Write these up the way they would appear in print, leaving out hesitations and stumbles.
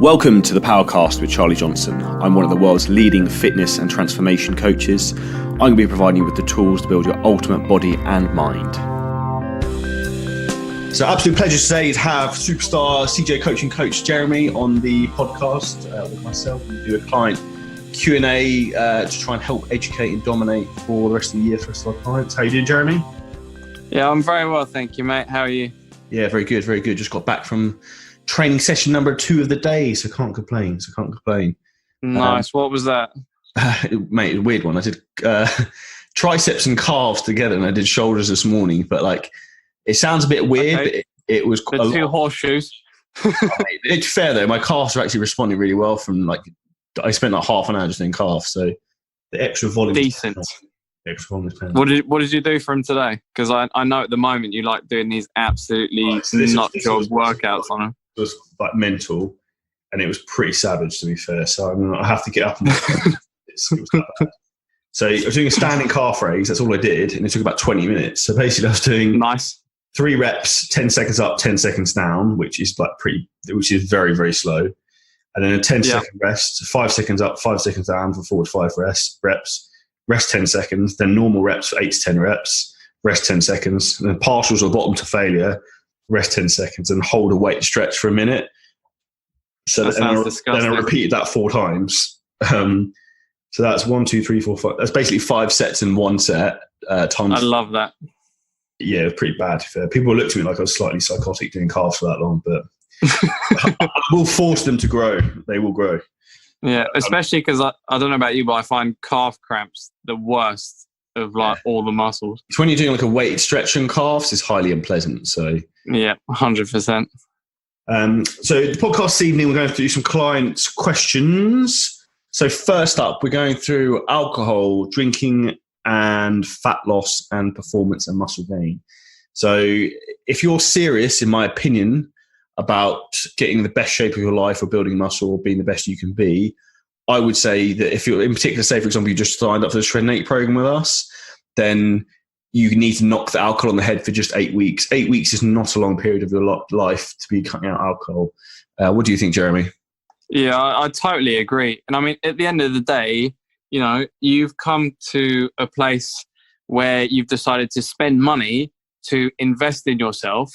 Welcome to the Powercast with Charlie Johnson. I'm one of the world's leading fitness and transformation coaches. I'm going to be providing you with the tools to build your ultimate body and mind. So absolute pleasure today to have superstar CJ coaching coach Jeremy on the podcast with myself. We do a client Q&A to try and help educate and dominate for the rest of the year for our clients. How you doing, Jeremy? Yeah, I'm very well, thank you, mate. How are you? Yeah, very good, very good. Just got back from training session number 2 of the day, so can't complain. Nice. What was that? Mate, a weird one. I did triceps and calves together, and I did shoulders this morning. But like, it sounds a bit weird. Okay. But it was the two horseshoes. It's fair though. My calves are actually responding really well. From like, I spent like half an hour just doing calves, so the extra volume. Decent. What did you do for him today? Because I know at the moment you like doing these absolutely nut job workouts on him. It was like mental, and it was pretty savage, to be fair. So I have to get up and so I was doing a standing calf raise. That's all I did, and it took about 20 minutes. So basically, I was doing 3 reps, 10 seconds up, 10 seconds down, which is which is very, very slow, and then a 10-second rest, 5 seconds up, 5 seconds down for 4 to 5 reps. Rest 10 seconds, then normal reps for 8 to 10 reps. Rest 10 seconds, and then partials or bottom to failure. Rest 10 seconds and hold a weight stretch for a minute. So that sounds disgusting. Then I repeated that 4 times. So that's 1, 2, 3, 4, 5. That's basically 5 sets in 1 set. Times. I love that. Yeah, pretty bad. People looked at me like I was slightly psychotic doing calves for that long, but I will force them to grow. They will grow. Yeah, especially because I don't know about you, but I find calf cramps the worst of like all the muscles. It's when you're doing like a weighted stretch on calves, it's highly unpleasant. So yeah, 100%. So the podcast this evening, we're going to do some client questions. So first up, we're going through alcohol, drinking, and fat loss, and performance and muscle gain. So if you're serious, in my opinion, about getting the best shape of your life or building muscle or being the best you can be, I would say that if you're in particular, say for example, you just signed up for the Shred and 8 program with us, then you need to knock the alcohol on the head for just 8 weeks. 8 weeks is not a long period of your life to be cutting out alcohol. What do you think, Jeremy? Yeah, I totally agree. And I mean, at the end of the day, you know, you've come to a place where you've decided to spend money to invest in yourself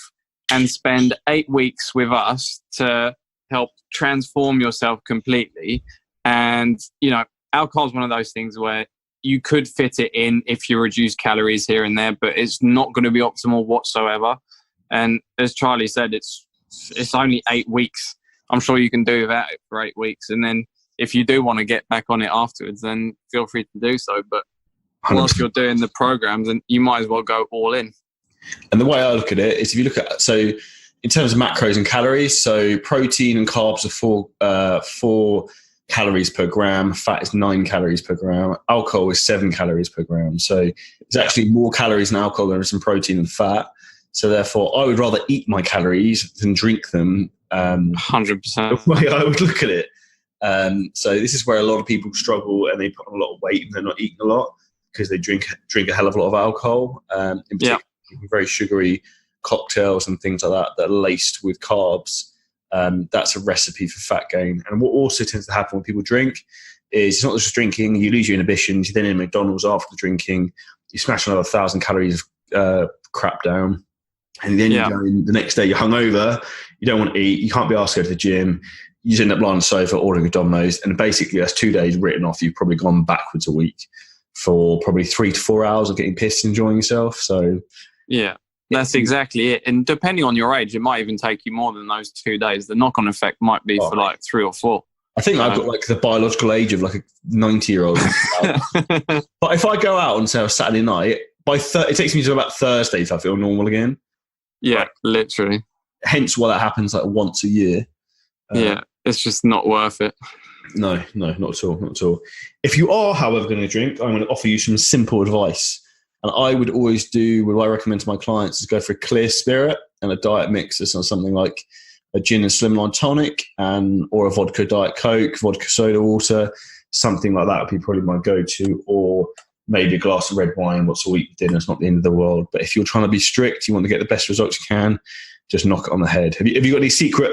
and spend 8 weeks with us to help transform yourself completely. And, you know, alcohol is one of those things where you could fit it in if you reduce calories here and there, but it's not going to be optimal whatsoever. And as Charlie said, it's only 8 weeks. I'm sure you can do that for 8 weeks. And then if you do want to get back on it afterwards, then feel free to do so. But 100%. Whilst you're doing the programs, then you might as well go all in. And the way I look at it is if you look at, so in terms of macros and calories, so protein and carbs are 4 calories per gram, fat is 9 calories per gram, alcohol is 7 calories per gram. So it's actually more calories in alcohol than some protein and fat. So therefore, I would rather eat my calories than drink them. 100%. The way I would look at it. So this is where a lot of people struggle and they put on a lot of weight and they're not eating a lot because they drink a hell of a lot of alcohol. In particular, very sugary cocktails and things like that are laced with carbs. That's a recipe for fat gain. And what also tends to happen when people drink is it's not just drinking, you lose your inhibitions, you're then in McDonald's after the drinking, you smash another 1,000 calories of crap down, and then you go in the next day, you're hungover, you don't want to eat, you can't be asked to go to the gym, you just end up lying on the sofa ordering a Domino's, and basically that's 2 days written off. You've probably gone backwards a week for probably 3 to 4 hours of getting pissed and enjoying yourself. So yeah, that's exactly it. And depending on your age, it might even take you more than those 2 days. The knock-on effect might be for like 3 or 4. I think I've got like the biological age of like a 90-year-old. But if I go out on, say, a Saturday night, it takes me to about Thursday if I feel normal again. Yeah, literally. Hence why that happens like once a year. It's just not worth it. No, not at all. If you are, however, going to drink, I'm going to offer you some simple advice. And I would always do, what I recommend to my clients is go for a clear spirit and a diet mix. So something like a gin and slimline tonic or a vodka diet coke, vodka soda water, something like that would be probably my go-to, or maybe a glass of red wine once a week for dinner. It's not the end of the world. But if you're trying to be strict, you want to get the best results you can, just knock it on the head. Have you got any secret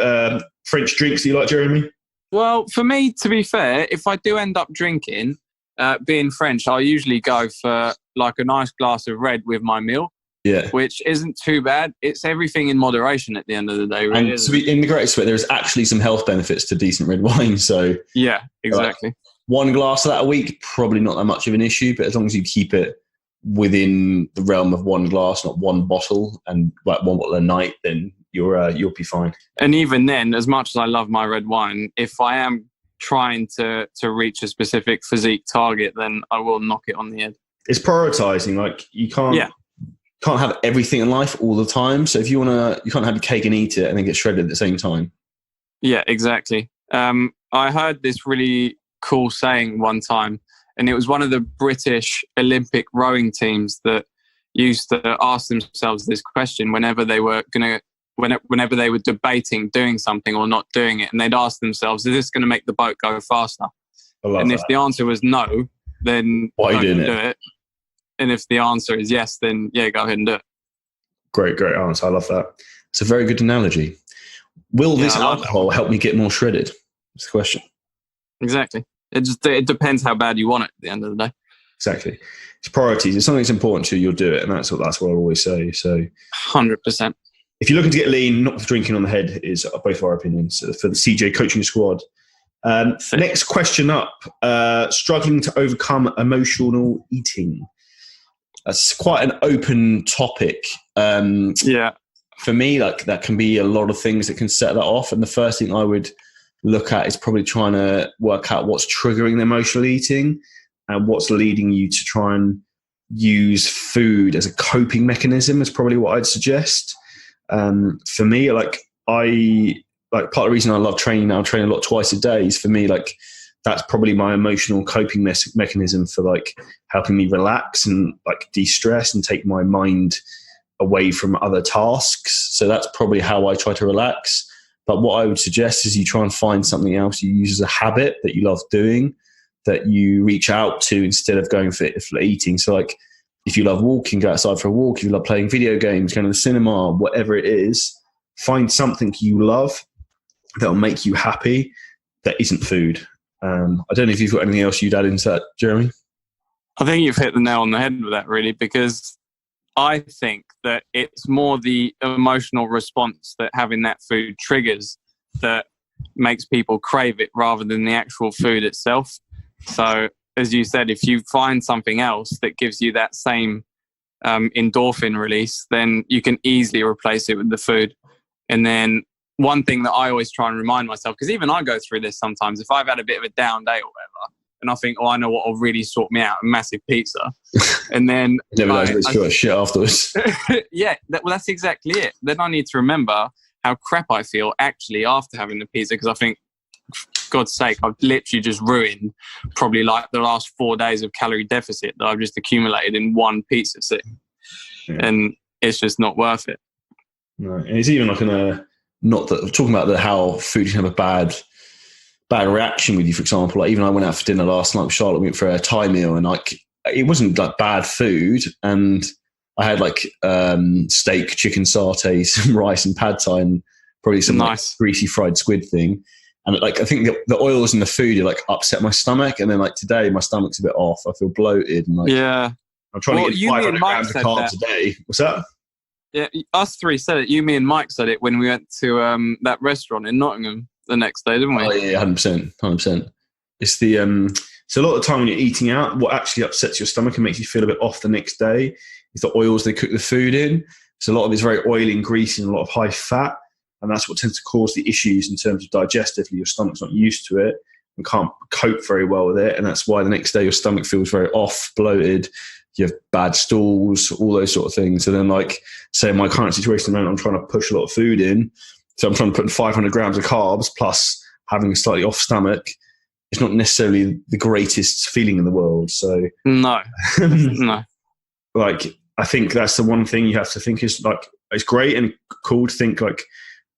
French drinks that you like, Jeremy? Well, for me, to be fair, if I do end up drinking, being French, I'll usually go for like a nice glass of red with my meal. Yeah. Which isn't too bad. It's everything in moderation at the end of the day, really. And to be in the greatest way, there's actually some health benefits to decent red wine. So yeah, exactly. Like, one glass of that a week, probably not that much of an issue, but as long as you keep it within the realm of one glass, not one bottle, and like one bottle a night, then you'll be fine. And even then, as much as I love my red wine, if I am trying to reach a specific physique target, then I will knock it on the head. It's prioritizing. Like you can't have everything in life all the time. So if you can't have your cake and eat it and then get shredded at the same time. Yeah, exactly. I heard this really cool saying one time, and it was one of the British Olympic rowing teams that used to ask themselves this question whenever they were whenever they were debating doing something or not doing it, and they'd ask themselves, is this going to make the boat go faster? And if the answer was no, then why are you doing it? And if the answer is yes, then yeah, go ahead and do it. Great answer. I love that. It's a very good analogy. Will this alcohol help me get more shredded? That's the question. Exactly. It depends how bad you want it at the end of the day. Exactly. It's priorities. If something's important to you, you'll do it. And that's what I always say. So 100%. If you're looking to get lean, not drinking on the head is both of our opinions for the CJ coaching squad. Next question up, struggling to overcome emotional eating. That's quite an open topic. For me, like that can be a lot of things that can set that off. And the first thing I would look at is probably trying to work out what's triggering the emotional eating and what's leading you to try and use food as a coping mechanism is probably what I'd suggest. For me, part of the reason I love training now, I train a lot twice a day, is for me, like, that's probably my emotional coping mechanism for like helping me relax and like de-stress and take my mind away from other tasks. So that's probably how I try to relax. But what I would suggest is you try and find something else you use as a habit that you love doing, that you reach out to instead of going for eating. So like if you love walking, go outside for a walk. If you love playing video games, going to the cinema, whatever it is, find something you love that will make you happy that isn't food. I don't know if you've got anything else you'd add into that, Jeremy. I think you've hit the nail on the head with that, really, because I think that it's more the emotional response that having that food triggers that makes people crave it rather than the actual food itself. So, as you said, if you find something else that gives you that same endorphin release, then you can easily replace it with the food. And then one thing that I always try and remind myself, because even I go through this sometimes, if I've had a bit of a down day or whatever, and I think, I know what will really sort me out, a massive pizza. And then never knows if it's shit afterwards. Yeah, that's exactly it. Then I need to remember how crap I feel actually after having the pizza, because I think, for God's sake, I've literally just ruined probably like the last 4 days of calorie deficit that I've just accumulated in one pizza sitting. Yeah. And it's just not worth it. No, and it's even like not that talking about how food can have a bad reaction with you. For example, like even I went out for dinner last night with Charlotte. We went for a Thai meal, and like it wasn't like bad food, and I had like steak, chicken satay, some rice and pad thai, and probably some nice like, greasy fried squid thing. And like I think the oils in the food like upset my stomach, and then like today my stomach's a bit off. I feel bloated, and like I'm trying to get 500 grams of carbs a day. What's that? Yeah, us three said it. You, me, and Mike said it when we went to that restaurant in Nottingham the next day, didn't we? Oh yeah, 100%. It's the so a lot of the time when you're eating out, what actually upsets your stomach and makes you feel a bit off the next day is the oils they cook the food in. So a lot of it's very oily and greasy and a lot of high fat, and that's what tends to cause the issues in terms of digestively. Your stomach's not used to it and can't cope very well with it, and that's why the next day your stomach feels very off, bloated. You have bad stools, all those sort of things. And then like, say in my current situation, I'm trying to push a lot of food in. So I'm trying to put in 500 grams of carbs plus having a slightly off stomach. It's not necessarily the greatest feeling in the world. So no. Like, I think that's the one thing you have to think is like, it's great and cool to think like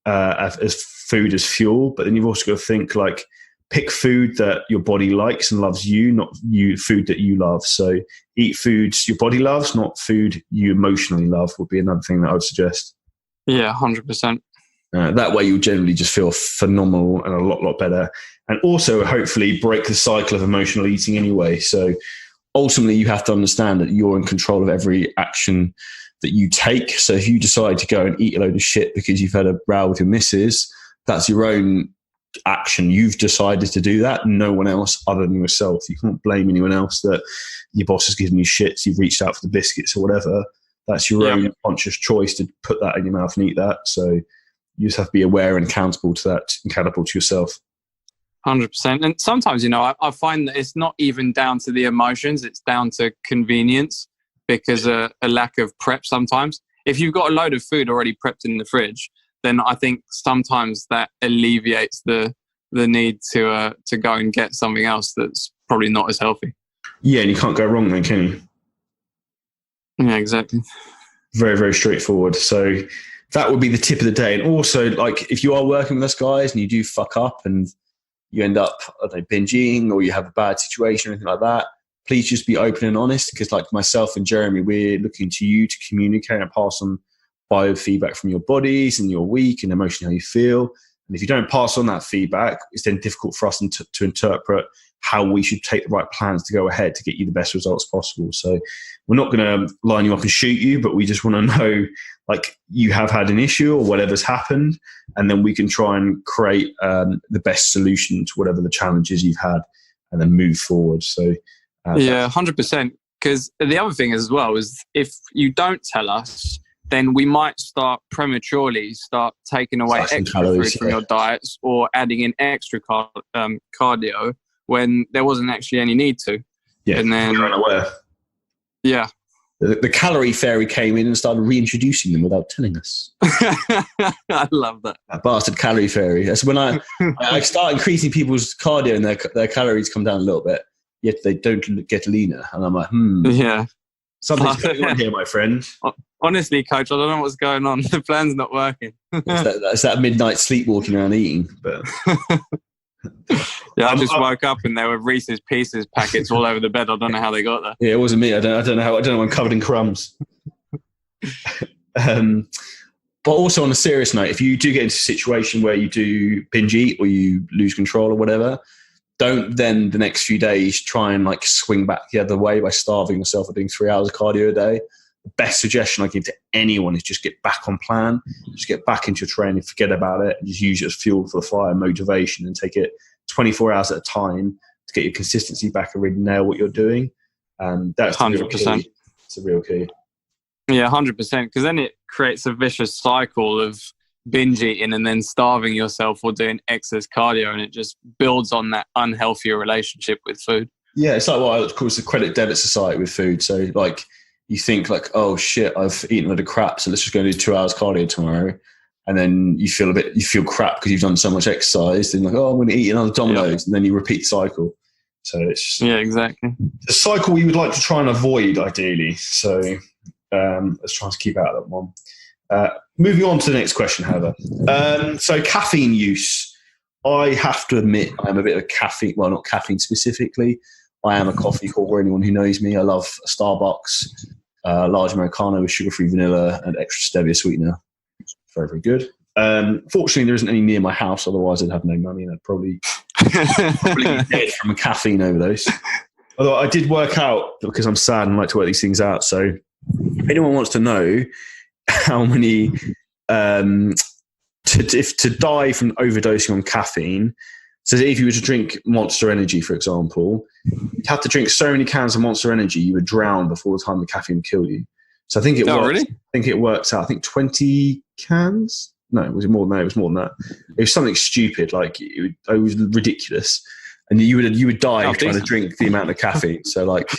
as food as fuel, but then you've also got to think like, pick food that your body likes and loves you, not food that you love. So eat foods your body loves, not food you emotionally love would be another thing that I would suggest. Yeah, 100%. That way you'll generally just feel phenomenal and a lot better. and also hopefully break the cycle of emotional eating anyway. So ultimately you have to understand that you're in control of every action that you take. So if you decide to go and eat a load of shit because you've had a row with your missus, that's your own action. You've decided to do that. No one else other than yourself. You can't blame anyone else that your boss has given you shits, you've reached out for the biscuits or whatever. That's your own conscious choice to put that in your mouth and eat that. So you just have to be aware and accountable to that, accountable to yourself. 100%. And sometimes, I find that it's not even down to the emotions, it's down to convenience, because a lack of prep sometimes. If you've got a load of food already prepped in the fridge, then I think sometimes that alleviates the need to go and get something else that's probably not as healthy. Yeah, and you can't go wrong then, can you? Yeah, exactly. Very, very straightforward. So that would be the tip of the day. And also, like, if you are working with us guys and you do fuck up and you end up, binge eating, or you have a bad situation or anything like that, please just be open and honest, because like myself and Jeremy, we're looking to you to communicate and pass on biofeedback from your bodies and your week and emotionally how you feel. And if you don't pass on that feedback, it's then difficult for us to interpret how we should take the right plans to go ahead to get you the best results possible. So we're not going to line you up and shoot you, but we just want to know, like, you have had an issue or whatever's happened, and then we can try and create the best solution to whatever the challenges you've had, and then move forward. So 100%. Because the other thing as well is, if you don't tell us, then we might prematurely start taking away extra calories, food from your diets, or adding in extra cardio when there wasn't actually any need to. Yeah, and then you're unaware. Yeah. The calorie fairy came in and started reintroducing them without telling us. I love that. That bastard calorie fairy. That's when I start increasing people's cardio and their calories come down a little bit, yet they don't get leaner. And I'm like, Yeah. Something's going on here, my friend. Honestly, coach, I don't know what's going on. The plan's not working. It's that midnight sleepwalking around eating. But yeah, I just woke up and there were Reese's Pieces packets all over the bed. I don't know how they got there. Yeah, it wasn't me. I don't know. I'm covered in crumbs. But also on a serious note, if you do get into a situation where you do binge eat or you lose control or whatever, don't then the next few days try and like swing back the other way by starving yourself or doing 3 hours of cardio a day. The best suggestion I give to anyone is just get back on plan, just get back into your training, forget about it, and just use it as fuel for the fire, motivation, and take it 24 hours at a time to get your consistency back and really nail what you're doing. That's 100%. It's a real key. Yeah, 100%. Because then it creates a vicious cycle of binge eating and then starving yourself or doing excess cardio, and it just builds on that unhealthier relationship with food. Yeah, it's like what I call the credit debit society with food. So like you think like, oh shit, I've eaten a lot of crap, so let's just go do 2 hours cardio tomorrow. And then you feel crap because you've done so much exercise. Then like, oh, I'm going to eat another Domino's, and then you repeat the cycle. So it's exactly the cycle we would like to try and avoid, ideally. So let's try to keep out of that one. Moving on to the next question, however. So caffeine use. I have to admit I'm a bit of a caffeine, well, not caffeine specifically. I am a coffee hawker. Anyone who knows me, I love a Starbucks, large Americano with sugar-free vanilla and extra stevia sweetener. Very, very good. Fortunately, there isn't any near my house. Otherwise, I'd have no money and I'd probably be dead from a caffeine overdose. Although I did work out, because I'm sad and like to work these things out. So if anyone wants to know how many to die from overdosing on caffeine, so if you were to drink Monster Energy, for example, you'd have to drink so many cans of Monster Energy you would drown before the time the caffeine would kill you. So I think it works. Really? I think it works out. I think 20 cans. No, was it more than that? It was more than that. It was something stupid. Like it was ridiculous, and you would die trying to drink the amount of caffeine. So like,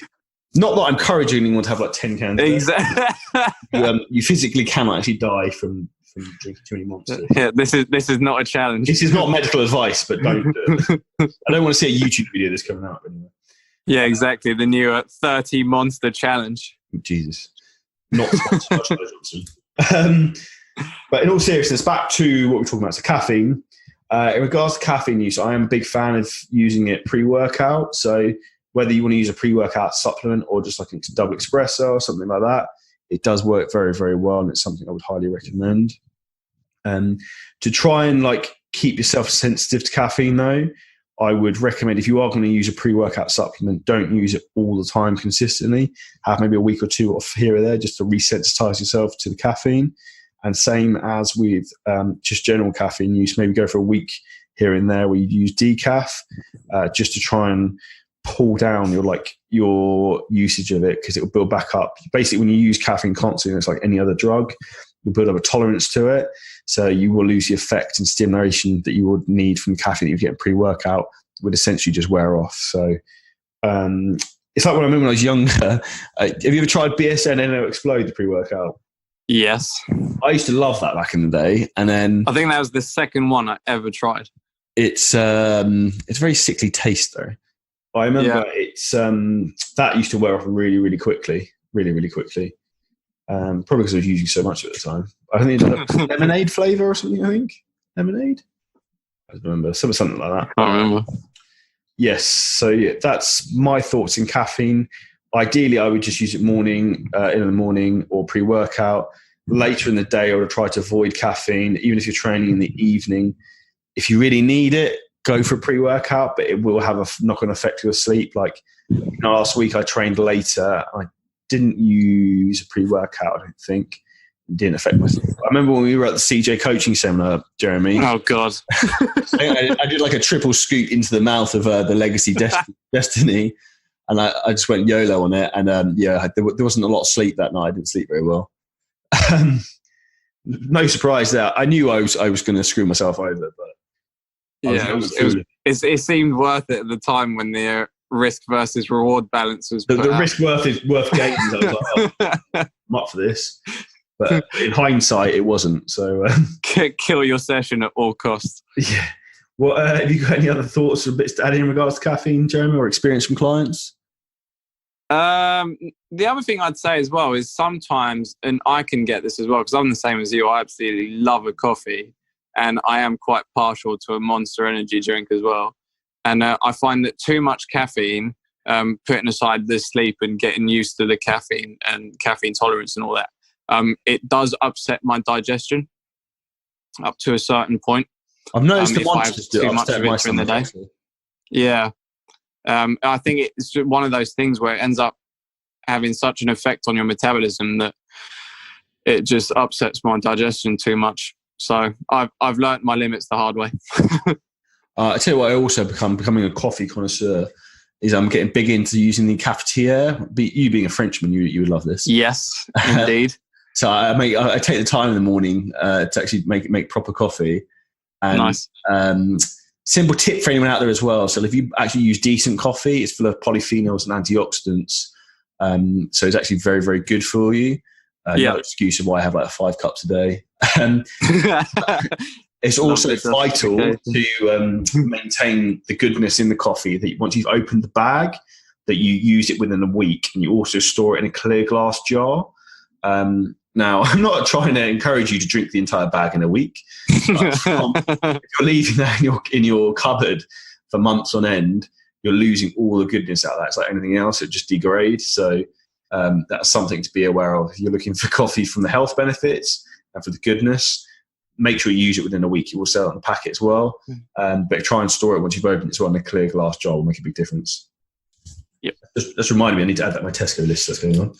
not that I'm encouraging anyone to have like 10 cans. Exactly. You physically cannot actually die from drinking too many Monsters. Yeah, this is not a challenge. This is not medical advice, but don't do it. I don't want to see a YouTube video that's coming out anyway. Yeah, exactly. The new 30 Monster Challenge. Jesus. Not sponsored by Johnson. But in all seriousness, back to what we're talking about, so caffeine. In regards to caffeine use, I am a big fan of using it pre-workout. So whether you want to use a pre-workout supplement or just like a double espresso or something like that, it does work very, very well, and it's something I would highly recommend. To try and like keep yourself sensitive to caffeine though, I would recommend, if you are going to use a pre-workout supplement, don't use it all the time consistently. Have maybe a week or two off here or there just to resensitize yourself to the caffeine. And same as with just general caffeine use, maybe go for a week here and there where you use decaf just to try and pull down your usage of it, because it will build back up. Basically, when you use caffeine constantly, it's like any other drug, you build up a tolerance to it. So you will lose the effect and stimulation that you would need from caffeine that you get pre-workout, would essentially just wear off. So it's like when I remember when I was younger. Have you ever tried BSN NO Explode, the pre-workout? Yes. I used to love that back in the day. And then I think that was the second one I ever tried. It's a very sickly taste though. I remember it's that used to wear off really, really quickly. Really, really quickly. Probably because I was using so much at the time. I think it had a lemonade flavour or something, I think. Lemonade? I don't remember. Something like that. I don't remember. Yes. So yeah, that's my thoughts in caffeine. Ideally, I would just use it in the morning or pre-workout. Later in the day, I would try to avoid caffeine, even if you're training in the evening. If you really need it, go for a pre-workout, but it will have a knock-on effect to your sleep. Like last week, I trained later. I didn't use a pre-workout, I don't think. It didn't affect my sleep. I remember when we were at the CJ coaching seminar, Jeremy. Oh, God. I did like a triple scoop into the mouth of the Legacy Destiny. And I just went YOLO on it. And there wasn't a lot of sleep that night. I didn't sleep very well. No surprise there. I knew I was going to screw myself over. But it seemed worth it at the time when the risk versus reward balance was the risk worth gains. I was like, I'm up for this. But in hindsight, it wasn't. So kill your session at all costs. Yeah. Well, have you got any other thoughts or bits to add in regards to caffeine, Jeremy, or experience from clients? The other thing I'd say as well is sometimes, and I can get this as well because I'm the same as you, I absolutely love a coffee and I am quite partial to a Monster Energy drink as well. And I find that too much caffeine, putting aside the sleep and getting used to the caffeine and caffeine tolerance and all that, it does upset my digestion up to a certain point. I've noticed the Monsters do too much of it during the day. Actually. Yeah. I think it's one of those things where it ends up having such an effect on your metabolism that it just upsets my digestion too much. So I've learnt my limits the hard way. I tell you what, I also becoming a coffee connoisseur is I'm getting big into using the cafetiere. You being a Frenchman, you would love this. Yes, indeed. So I take the time in the morning to actually make proper coffee. And, nice. Simple tip for anyone out there as well. So if you actually use decent coffee, it's full of polyphenols and antioxidants. So it's actually very, very good for you. No excuse of why I have like 5 cups a day. It's also vital to maintain the goodness in the coffee, that once you've opened the bag, that you use it within a week, and you also store it in a clear glass jar. Now, I'm not trying to encourage you to drink the entire bag in a week. If you're leaving that in your cupboard for months on end, you're losing all the goodness out of that. It's like anything else, it just degrades. So that's something to be aware of. If you're looking for coffee from the health benefits and for the goodness, make sure you use it within a week. You will sell it on the packet as well. But try and store it once you've opened it as well in a clear glass jar will make a big difference. Yep. Just reminded me, I need to add that to my Tesco list that's going on.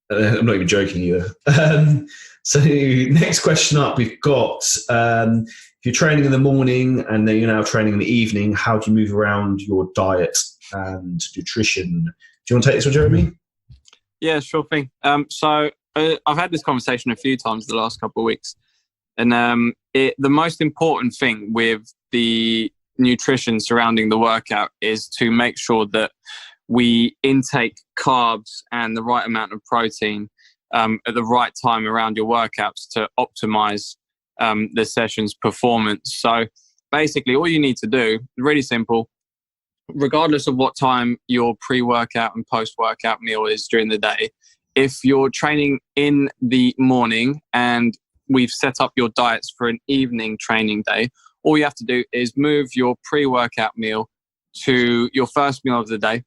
I'm not even joking either. So next question up, we've got if you're training in the morning and then you're now training in the evening, how do you move around your diet and nutrition? Do you want to take this one, Jeremy? Yeah, sure thing. So I've had this conversation a few times the last couple of weeks. And the most important thing with the nutrition surrounding the workout is to make sure that we intake carbs and the right amount of protein at the right time around your workouts to optimize the session's performance. So basically all you need to do, really simple, regardless of what time your pre-workout and post-workout meal is during the day, if you're training in the morning and we've set up your diets for an evening training day, all you have to do is move your pre-workout meal to your first meal of the day,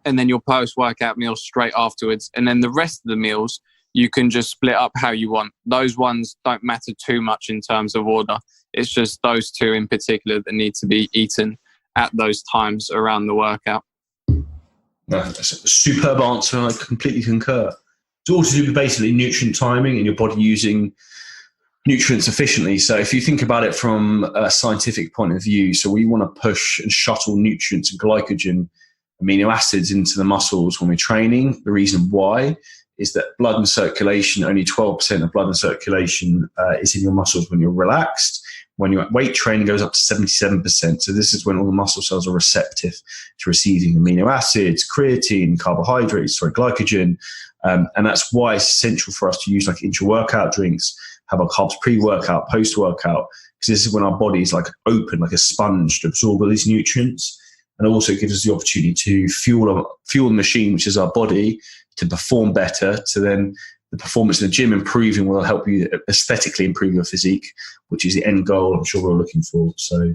and then your post-workout meal straight afterwards. And then the rest of the meals, you can just split up how you want. Those ones don't matter too much in terms of order. It's just those two in particular that need to be eaten at those times around the workout. No, that's a superb answer. I completely concur. It's all to do with basically nutrient timing and your body using nutrients efficiently. So if you think about it from a scientific point of view, so we want to push and shuttle nutrients and glycogen, amino acids into the muscles when we're training. The reason why is that blood and circulation, only 12% of blood and circulation is in your muscles when you're relaxed. When you're at weight training, goes up to 77%. So this is when all the muscle cells are receptive to receiving amino acids, creatine, carbohydrates, glycogen. And that's why it's essential for us to use like intra-workout drinks, have our carbs pre-workout, post-workout, because this is when our body is like open, like a sponge to absorb all these nutrients. And also gives us the opportunity to fuel the machine, which is our body, to perform better, to then the performance in the gym improving will help you aesthetically improve your physique, which is the end goal I'm sure we're looking for. So,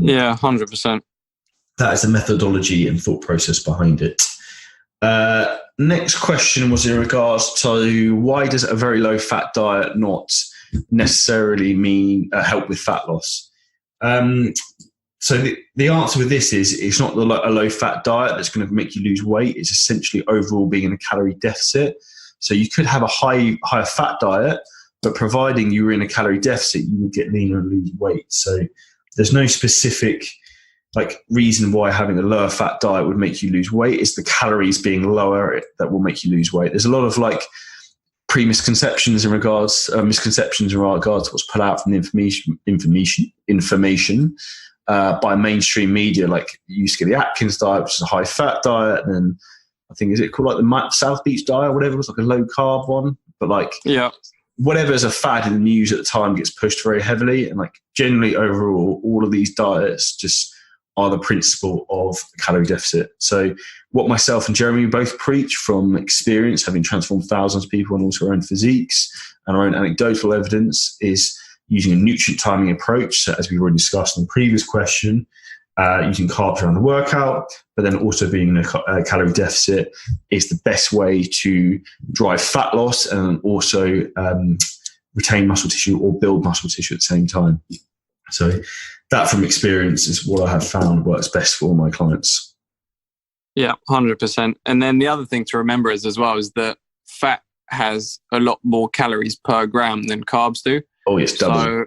yeah, 100%. That is the methodology and thought process behind it. Next question was in regards to why does a very low fat diet not necessarily mean help with fat loss? So the answer with this is it's not a low fat diet that's going to make you lose weight. It's essentially overall being in a calorie deficit. So you could have a higher fat diet, but providing you were in a calorie deficit, you would get leaner and lose weight. So there's no specific reason why having a lower fat diet would make you lose weight. It's the calories being lower that will make you lose weight. There's a lot of misconceptions in regards to what's put out from the information by mainstream media. Like you used to get the Atkins diet, which is a high fat diet, and then I think, is it called the South Beach diet or whatever? It was like a low carb one, but whatever's a fad in the news at the time gets pushed very heavily. And generally overall, all of these diets just are the principle of calorie deficit. So what myself and Jeremy both preach from experience, having transformed thousands of people and also our own physiques and our own anecdotal evidence, is using a nutrient timing approach. So as we've already discussed in the previous question, using carbs around the workout, but then also being in a calorie deficit is the best way to drive fat loss and also retain muscle tissue or build muscle tissue at the same time. So that from experience is what I have found works best for all my clients. Yeah, 100%. And then the other thing to remember is that fat has a lot more calories per gram than carbs do. Oh, yes, double. So,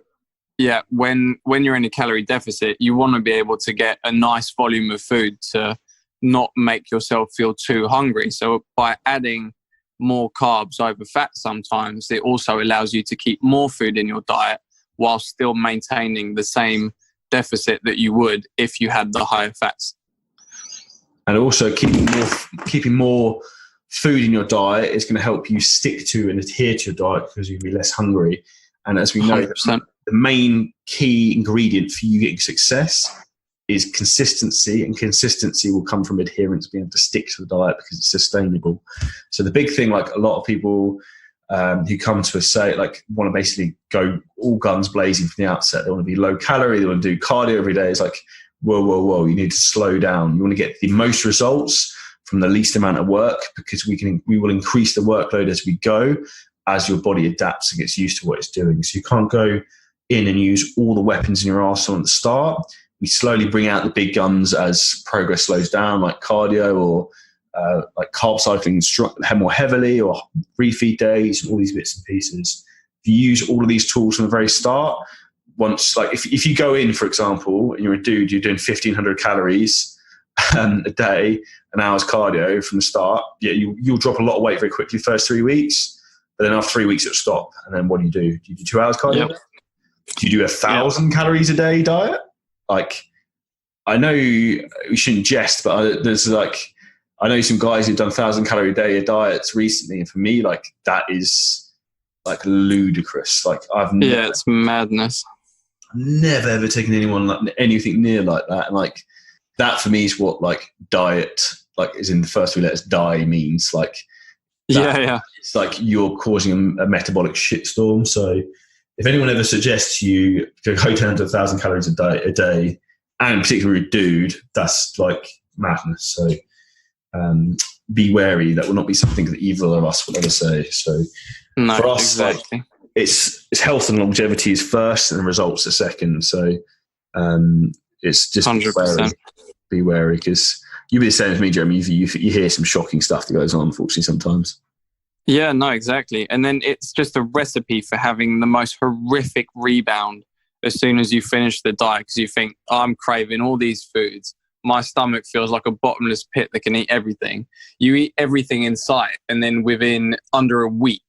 yeah, when you're in a calorie deficit, you want to be able to get a nice volume of food to not make yourself feel too hungry. So by adding more carbs over fat sometimes, it also allows you to keep more food in your diet while still maintaining the same deficit that you would if you had the higher fats. And also keeping more food in your diet is going to help you stick to and adhere to your diet because you'll be less hungry. And as we know, 100%. The main key ingredient for you getting success is consistency, and consistency will come from adherence, being able to stick to the diet because it's sustainable. So the big thing, a lot of people who come to us say, want to basically go all guns blazing from the outset. They want to be low calorie, they want to do cardio every day. It's whoa, you need to slow down. You want to get the most results from the least amount of work, because we will increase the workload as we go, as your body adapts and gets used to what it's doing. So you can't go in and use all the weapons in your arsenal at the start. We slowly bring out the big guns as progress slows down, like cardio or carb cycling more heavily, or refeed days, and all these bits and pieces. If you use all of these tools from the very start, if you go in, for example, and you're a dude, you're doing 1,500 calories a day, an hour's cardio from the start, you'll drop a lot of weight very quickly first 3 weeks, but then after 3 weeks it'll stop. And then what do? Do you do 2 hours cardio? Yep. Do you do 1,000 calories a day diet? I know we shouldn't jest, but I know some guys who've done 1,000 calorie a day diets recently, and for me, that is ludicrous. It's madness. I've never ever taken anyone anything near like that, and that for me is what diet is in the first 3 letters die means. It's you're causing a metabolic shitstorm. So if anyone ever suggests you go down to 1,000 calories a day, and particularly a dude, that's madness. So be wary. That will not be something that either of us will ever say. So No, for us, exactly. like, it's health and longevity is first, and results are second. So it's just 100%. Be wary, because you'll be the same as me, Jeremy. You hear some shocking stuff that goes on, unfortunately, sometimes. Yeah, no, exactly. And then it's just a recipe for having the most horrific rebound as soon as you finish the diet, because you think, I'm craving all these foods. My stomach feels like a bottomless pit that can eat everything. You eat everything in sight, and then within under a week,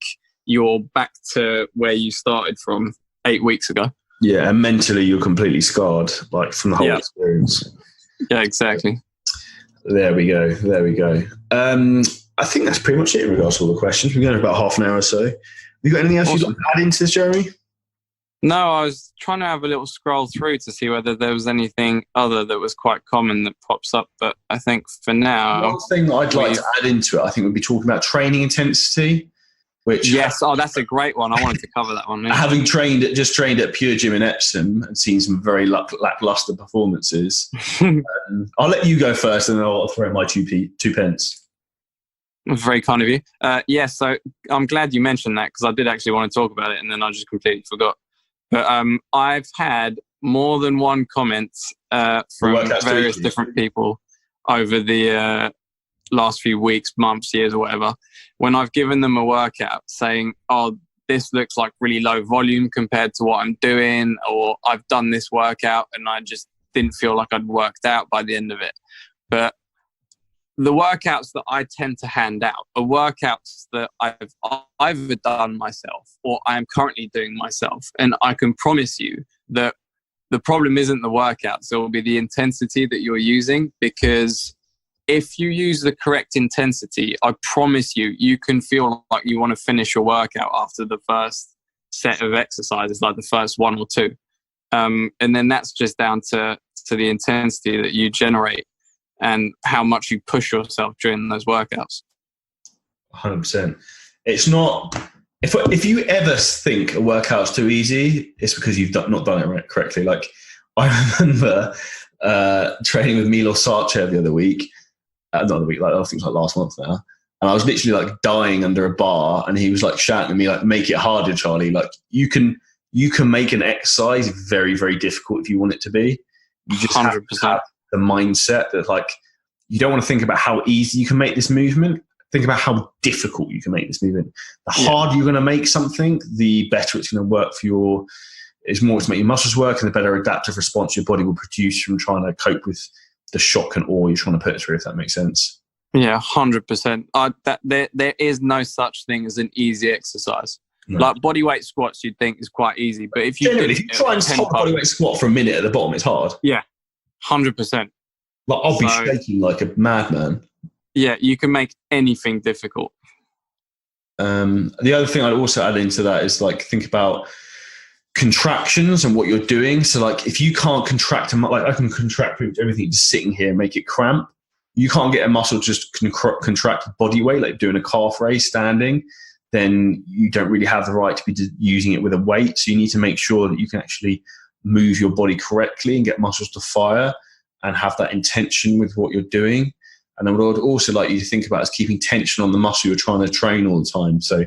you're back to where you started from 8 weeks ago. Yeah, and mentally you're completely scarred, like, from the whole experience. Yeah, exactly. There we go. I think that's pretty much it in regards to all the questions. We're going about half an hour or so. Have you got anything else you'd like to add into this, Jeremy? No, I was trying to have a little scroll through to see whether there was anything other that was quite common that pops up, but I think for now... One thing that I'd like to add into it, I think, would be talking about training intensity. Which yes, that's a great one. I wanted to cover that one. Yeah. Having just trained at Pure Gym in Epsom and seen some very lackluster performances, I'll let you go first, and then I'll throw in my two pence. Very kind of you. So I'm glad you mentioned that, because I did actually want to talk about it, and then I just completely forgot. But I've had more than one comment from various different people over the last few weeks, months, years, or whatever, when I've given them a workout saying, oh, this looks like really low volume compared to what I'm doing, or I've done this workout and I just didn't feel like I'd worked out by the end of it. But the workouts that I tend to hand out are workouts that I've either done myself or I am currently doing myself. And I can promise you that the problem isn't the workouts, it will be the intensity that you're using, because if you use the correct intensity, I promise you can feel like you want to finish your workout after the first set of exercises, like the first one or two. And then that's just down to the intensity that you generate and how much you push yourself during those workouts. 100%. It's not... If you ever think a workout's too easy, it's because you've not done it right correctly. Like, I remember training with Milos Sarcev the other week. Not the week, like, I think it was like last month now. And I was literally like dying under a bar, and he was like shouting at me, like, make it harder, Charlie. Like, you can make an exercise very, very difficult if you want it to be. You just 100%. Have to have the mindset that, like, you don't want to think about how easy you can make this movement. Think about how difficult you can make this movement. The harder you're going to make something, the better it's going to work for your... It's more to make your muscles work, and the better adaptive response your body will produce from trying to cope with the shock and awe you're trying to put through, if that makes sense. Yeah, 100%. There is no such thing as an easy exercise. No. Like bodyweight squats, you'd think is quite easy, but if you try and hold a bodyweight squat for a minute at the bottom, it's hard. Yeah, 100%. Like, I'll be shaking like a madman. Yeah, you can make anything difficult. The other thing I'd also add into that is, like, think about contractions and what you're doing. So, like, if you can't contract, like, I can contract everything just sitting here and make it cramp. You can't get a muscle just contract body weight, like doing a calf raise standing, then you don't really have the right to be using it with a weight. So you need to make sure that you can actually move your body correctly and get muscles to fire and have that intention with what you're doing. And then what I would also like you to think about is keeping tension on the muscle you're trying to train all the time. So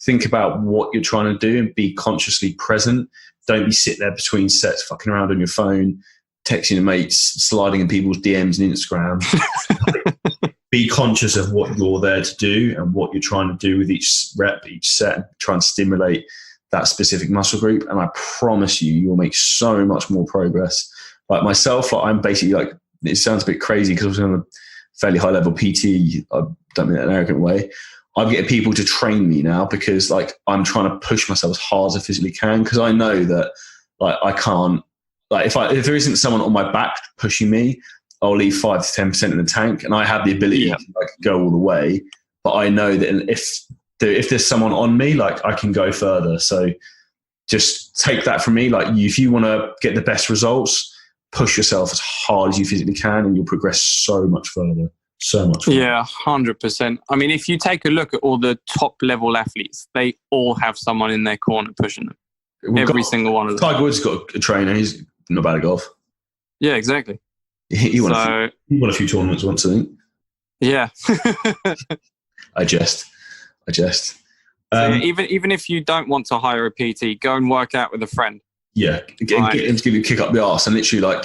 think about what you're trying to do and be consciously present. Don't be sitting there between sets fucking around on your phone, texting your mates, sliding in people's DMs and Instagram. Be conscious of what you're there to do and what you're trying to do with each rep, each set, and try and stimulate that specific muscle group. And I promise you will make so much more progress. Like myself, like, I'm basically, like, it sounds a bit crazy because I was on a fairly high level PT. I don't mean that in an arrogant way. I'm getting people to train me now because, like, I'm trying to push myself as hard as I physically can, because I know that, like, I can't, like, if there isn't someone on my back pushing me, I'll leave 5 to 10% in the tank, and I have the ability to, like, go all the way. But I know that if there's someone on me, like, I can go further. So just take that from me. Like, if you want to get the best results, push yourself as hard as you physically can, and you'll progress so much further. So much further. Yeah, 100%. I mean, if you take a look at all the top level athletes, they all have someone in their corner pushing them. Every single one of them. Tiger Woods got a trainer. He's not bad at golf. Yeah, exactly. He won a few tournaments once, I think. Yeah. I jest. So even if you don't want to hire a PT, go and work out with a friend. Yeah, get him to give you a kick up the arse, and literally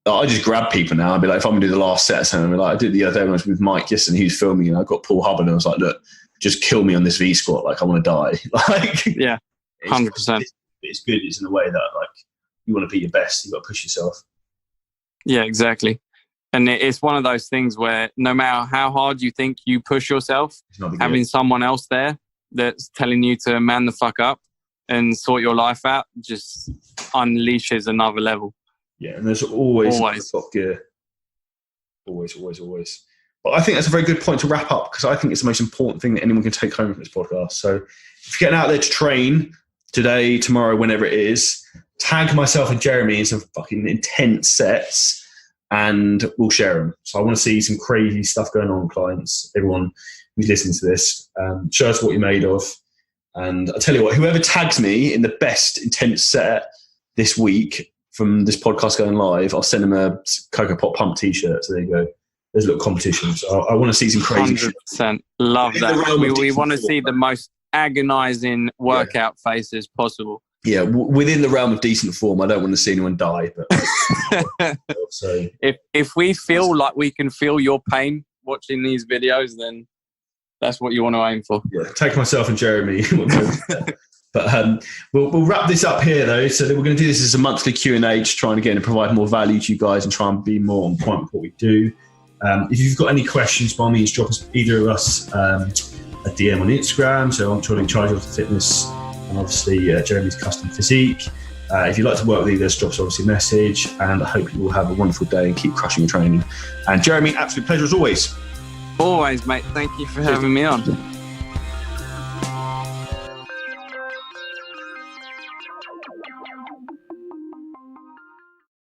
I just grab people now. I'd be like, if I'm gonna do the llast set, so I'm like, I did the other day when I was with Mike yesterday, and he was filming, and I got Paul Hubbard, and I was like, look, just kill me on this V squat, like I want to die. Like, yeah, 100%. It's good. It's in a way that like you want to be your best, you got to push yourself. Yeah, exactly. And it's one of those things where no matter how hard you think you push yourself, having someone else there that's telling you to man the fuck up and sort your life out just unleashes another level. Yeah, and there's always top gear. Always. But I think that's a very good point to wrap up, because I think it's the most important thing that anyone can take home from this podcast. So if you're getting out there to train today, tomorrow, whenever it is, tag myself and Jeremy in some fucking intense sets, and we'll share them. So I want to see some crazy stuff going on, clients, everyone who's listening to this. Show us what you're made of. And I'll tell you what, whoever tags me in the best intense set this week from this podcast going live, I'll send them a Cocoa Pop Pump t-shirt. So there you go. There's a little competition. So I want to see some crazy 100%. Love that. We want to see the most agonizing workout faces possible. Yeah, within the realm of decent form. I don't want to see anyone die. But so if we feel like we can feel your pain watching these videos, then that's what you want to aim for. Yeah, take myself and Jeremy. But we'll wrap this up here, though. So we're going to do this as a monthly Q&A, just trying again to provide more value to you guys and try and be more on point with what we do. If you've got any questions, by all means, drop us, either of us, a DM on Instagram. So I'm Charlie Charge of Fitness, and obviously Jeremy's Custom Physique. If you'd like to work with either, drop us obviously a message, and I hope you will have a wonderful day and keep crushing your training. And Jeremy, absolute pleasure as always. Always, mate. Thank you for having me on.